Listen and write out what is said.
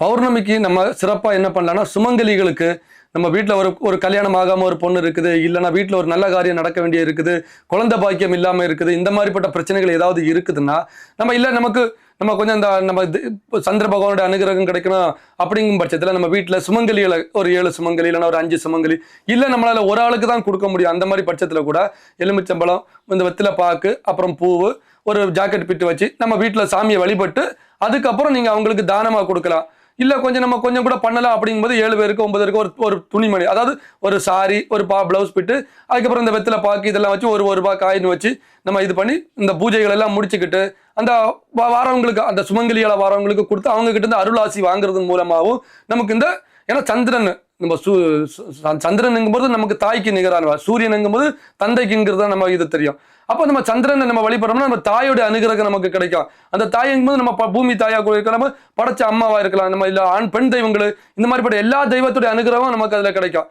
பௌர்ணமிக்கு நம்ம சிறப்பாக என்ன பண்ணலாம்னா சுமங்கலிகளுக்கு நம்ம வீட்டில் ஒரு கல்யாணம் ஆகாமல் ஒரு பொண்ணு இருக்குது, இல்லைன்னா வீட்டில் ஒரு நல்ல காரியம் நடக்க வேண்டிய இருக்குது, குழந்தை பாக்கியம் இல்லாமல் இருக்குது, இந்த மாதிரிப்பட்ட பிரச்சனைகள் ஏதாவது இருக்குதுன்னா நம்ம இல்லை நம்ம கொஞ்சம் இந்த நம்ம சந்திர பகவானுடைய அனுகிரகம் கிடைக்கணும் அப்படிங்கும் பட்சத்தில் நம்ம வீட்டில் சுமங்கலிகளை ஒரு 7 சுமங்கலி இல்லைன்னா ஒரு 5 சுமங்கலி இல்லை நம்மளால் ஒரு ஆளுக்கு தான் கொடுக்க முடியும். அந்த மாதிரி பட்சத்தில் கூட எலுமிச்சம்பழம், இந்த வெத்தில பாக்கு, அப்புறம் பூவு, ஒரு ஜாக்கெட் பிட்டு வச்சு நம்ம வீட்டில் சாமியை வழிபட்டு அதுக்கப்புறம் நீங்கள் அவங்களுக்கு தானமாக கொடுக்கலாம். இல்லை நம்ம கொஞ்சம் கூட பண்ணலாம் அப்படிங்கும்போது 7 பேருக்கு 9 பேருக்கு ஒரு துணிமணி, அதாவது ஒரு சாரி, ஒரு ப்ளவுஸ் பிட்டு, அதுக்கப்புறம் இந்த வெத்தில பாக்கு இதெல்லாம் வச்சு ஒரு ரூபாய் காயின் வச்சு நம்ம இது பண்ணி இந்த பூஜைகள் எல்லாம் முடிச்சுக்கிட்டு அந்த வாரவங்களுக்கு, அந்த சுமங்கலியால வாரவங்களுக்கு கொடுத்து அவங்க கிட்ட இருந்து அருளாசி வாங்குறது மூலமாகவும் நமக்கு இந்த, ஏன்னா சந்திரன் நம்ம சந்திரனுங்கும்போது நமக்கு தாய்க்கு நிகரானவா, சூரியனுங்கும்போது தந்தைக்குங்கிறது தான் நம்ம இது தெரியும். அப்போ நம்ம சந்திரனை நம்ம வழிபடுறோம்னா நம்ம தாயோட அனுகிரகம் நமக்கு கிடைக்கும். அந்த தாயங்கும்போது நம்ம பூமி தாயா இருக்கலாம், படைச்ச அம்மாவா இருக்கலாம், நம்ம இல்லை ஆண் பெண் தெய்வங்கள், இந்த மாதிரிப்பட்ட எல்லா தெய்வத்துடைய அனுகிரகம் நமக்கு அதில் கிடைக்கும்.